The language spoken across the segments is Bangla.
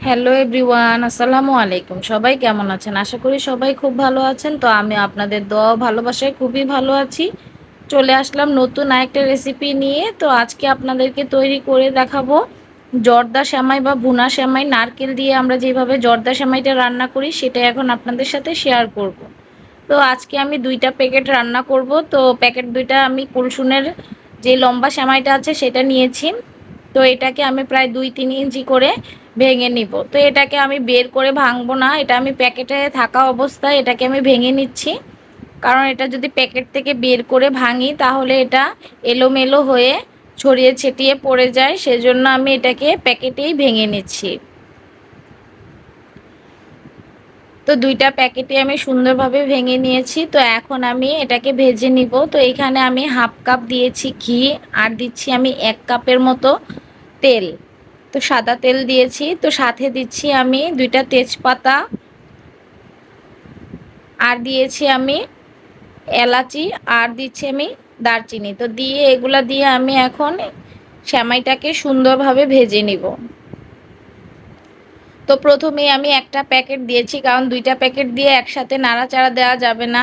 হ্যালো এভরিওয়ান, আসসালামু আলাইকুম। সবাই কেমন আছেন? আশা করি সবাই খুব ভালো আছেন। তো আমি আপনাদের দোয়া ও ভালোবাসায় খুবই ভালো আছি। চলে আসলাম নতুন আরেকটা রেসিপি নিয়ে। তো আজকে আপনাদেরকে তৈরি করে দেখাবো জর্দা সেমাই বা ভুনা সেমাই। নারকেল দিয়ে আমরা যেভাবে জর্দা সেমাইটা রান্না করি সেটাই এখন আপনাদের সাথে শেয়ার করব। তো আজকে আমি 2টা প্যাকেট রান্না করব। তো প্যাকেট 2টা আমি কুলসুনের যে লম্বা সেমাইটা আছে সেটা নিয়েছি। তো এটাকে আমি প্রায় 2-3 ইঞ্চি করে ভেঙে নিব। তো এটাকে আমি বের করে ভাঙবো না, এটা আমি প্যাকেটে থাকা অবস্থায় এটাকে আমি ভেঙে নিচ্ছি। কারণ এটা যদি প্যাকেট থেকে বের করে ভাঙি তাহলে এটা এলোমেলো হয়ে ছড়িয়ে ছিটিয়ে পড়ে যায়, সেজন্য আমি এটাকে প্যাকেটেই ভেঙে নিচ্ছি। তো 2টা প্যাকেটে আমি সুন্দরভাবে ভেঙে নিয়েছি। তো এখন আমি এটাকে ভেজে নিব। তো এখানে আমি হাফ কাপ দিয়েছি ঘি, আর দিচ্ছি আমি 1 কাপের মতো তেল। তো সাদা তেল দিয়েছি। তো সাথে দিচ্ছি আমি 2টা তেজপাতা, আর দিয়েছি আমি এলাচি, আর দিচ্ছি আমি দারচিনি। তো দিয়ে এগুলা দিয়ে আমি এখন সেমাইটাকে সুন্দরভাবে ভেজে নিব। তো প্রথমেই আমি একটা প্যাকেট দিয়েছি, কারণ 2টা প্যাকেট দিয়ে একসাথে নাড়াচাড়া দেওয়া যাবে না।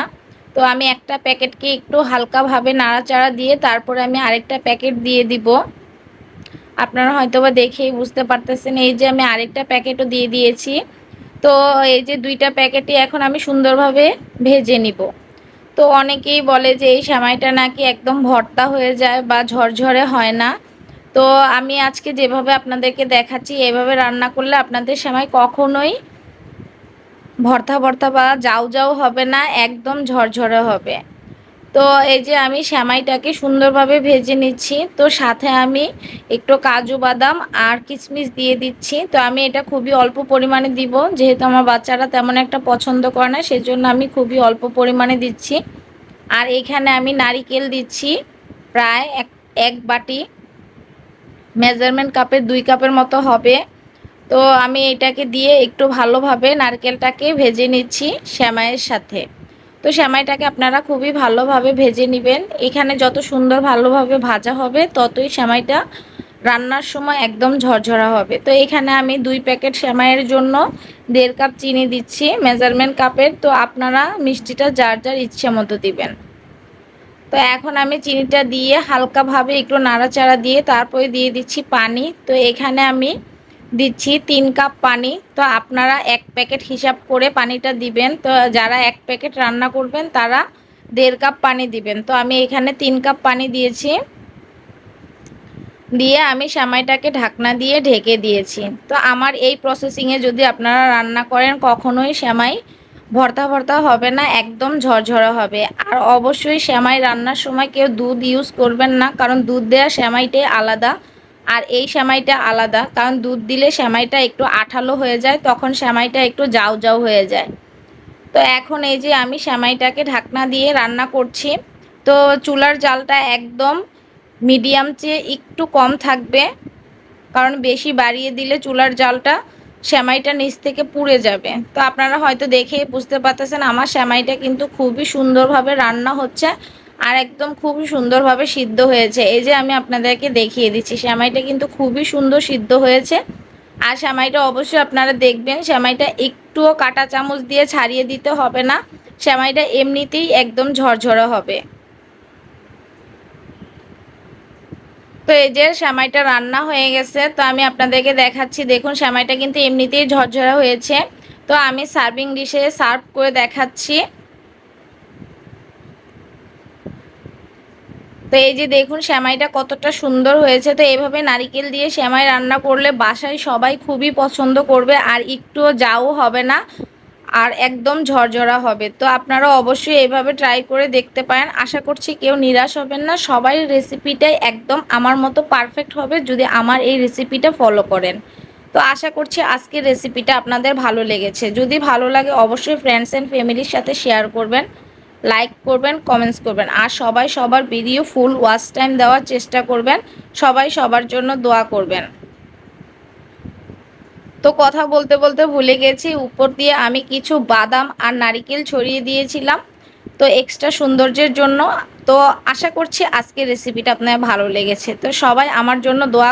তো আমি একটা প্যাকেটকে একটু হালকাভাবে নাড়াচাড়া দিয়ে তারপরে আমি আরেকটা প্যাকেট দিয়ে দিব। আপনারা হয়তোবা দেখেই বুঝতে পারতেছেন, এই যে আমি আরেকটা প্যাকেটও দিয়ে দিয়েছি। তো এই যে 2টা প্যাকেটই এখন আমি সুন্দরভাবে ভেজে নিব। তো অনেকেই বলে যে এই সেমাইটা নাকি একদম ভর্তা হয়ে যায় বা ঝরঝরে হয় না। তো আমি আজকে যেভাবে আপনাদেরকে দেখাচ্ছি এভাবে রান্না করলে আপনাদের সেমাই কখনোই ভর্তা ভর্তা বা জাউ জাউ হবে না, একদম ঝরঝরে হবে। তো এই যে আমি সেমাইটাকে সুন্দরভাবে ভেজে নিচ্ছি। তো সাথে আমি একটু কাজু বাদাম আর কিশমিশ দিয়ে দিচ্ছি। তো আমি এটা খুবই অল্প পরিমাণে দিব, যেহেতু আমার বাচ্চারা তেমন একটা পছন্দ করে না, সেজন্য আমি খুবই অল্প পরিমাণে দিচ্ছি। আর এখানে আমি নারিকেল দিচ্ছি প্রায় এক বাটি, মেজারমেন্ট কাপের 2 কাপের মতো হবে। তো আমি এটাকে দিয়ে একটু ভালোভাবে নারকেলটাকে ভেজে নিচ্ছি সেমাইয়ের সাথে। তো সেমাইটাকে আপনারা খুবই ভালোভাবে ভেজে নেবেন। এখানে যত সুন্দর ভালোভাবে ভাজা হবে ততই সেমাইটা রান্নার সময় একদম ঝরঝরা হবে। তো এখানে আমি 2 প্যাকেট সেমাইয়ের জন্য 1.5 কাপ চিনি দিচ্ছি মেজারমেন্ট কাপের। তো আপনারা মিষ্টিটা যার যার ইচ্ছে মতো দিবেন। তো এখন আমি চিনিটা দিয়ে হালকাভাবে একটু নাড়াচাড়া দিয়ে তারপরে দিয়ে দিচ্ছি পানি। তো এখানে আমি দিচ্ছি 3 কাপ পানি। তো আপনারা 1 প্যাকেট হিসাব করে পানিটা দিবেন। তো যারা 1 প্যাকেট রান্না করবেন তারা 1.5 কাপ পানি দিবেন। তো আমি এখানে 3 কাপ পানি দিয়েছি। দিয়ে আমি সেমাইটাকে ঢাকনা দিয়ে ঢেকে দিয়েছি। তো আমার এই প্রসেসিংয়ে যদি আপনারা রান্না করেন কখনোই সেমাই ভর্তা ভর্তা হবে না, একদম ঝরঝরা হবে। আর অবশ্যই সেমাই রান্নার সময় কেউ দুধ ইউজ করবেন না, কারণ দুধ দেওয়া সেমাইটাই আলাদা আর এই সেমাইটা আলাদা। কারণ দুধ দিলে সেমাইটা একটু আঠালো হয়ে যায়, তখন সেমাইটা একটু জাউ জাউ হয়ে যায়। তো এখন এই যে আমি সেমাইটাকে ঢাকনা দিয়ে রান্না করছি। তো চুলার জালটা একদম মিডিয়াম চেয়ে একটু কম থাকবে, কারণ বেশি বাড়িয়ে দিলে চুলার জালটা সেমাইটা নিচ থেকে পুড়ে যাবে। তো আপনারা হয়তো দেখেই বুঝতে পারতেছেন আমার সেমাইটা কিন্তু খুবই সুন্দরভাবে রান্না হচ্ছে আর একদম খুবই সুন্দরভাবে সিদ্ধ হয়েছে। এই যে আমি আপনাদেরকে দেখিয়ে দিচ্ছি সেমাইটা কিন্তু খুবই সুন্দর সিদ্ধ হয়েছে। আর সেমাইটা অবশ্যই আপনারা দেখবেন সেমাইটা একটুও কাঁটা চামচ দিয়ে ছাড়িয়ে দিতে হবে না, সেমাইটা এমনিতেই একদম ঝরঝরা হবে। তো এই যে সেমাইটা রান্না হয়ে গেছে। তো আমি আপনাদেরকে দেখাচ্ছি, দেখুন সেমাইটা কিন্তু এমনিতেই ঝরঝরা হয়েছে। তো আমি সার্ভিং ডিশে সার্ভ করে দেখাচ্ছি। তো এই যে দেখুন সেমাইটা কতটা সুন্দর হয়েছে। তো এইভাবে নারিকেল দিয়ে সেমাই রান্না করলে বাসায় সবাই খুবই পছন্দ করবে আর একটুও জাউ হবে না আর একদম ঝরঝরা হবে। তো আপনারা অবশ্যই এইভাবে ট্রাই করে দেখতে পারেন। আশা করছি কেউ নিরাশ হবেন না, সবাই রেসিপিটাই একদম আমার মতো পারফেক্ট হবে যদি আমার এই রেসিপিটা ফলো করেন। তো আশা করছি আজকের রেসিপিটা আপনাদের ভালো লেগেছে। যদি ভালো লাগে অবশ্যই ফ্রেন্ডস অ্যান্ড ফ্যামিলির সাথে শেয়ার করবেন, লাইক করবেন, কমেন্টস করবেন। আর সবাই সবার ভিডিও ফুল ওয়াচ টাইম দেওয়ার চেষ্টা করবেন। সবাই সবার জন্য দোয়া করবেন। তো কথা বলতে বলতে ভুলে গেছি, উপর দিয়ে আমি কিছু বাদাম আর নারিকেল ছড়িয়ে দিয়েছিলাম তো এক্সট্রা সৌন্দর্যের জন্য। তো আশা করছি আজকের রেসিপিটা আপনার ভালো লেগেছে। তো সবাই আমার জন্য দোয়া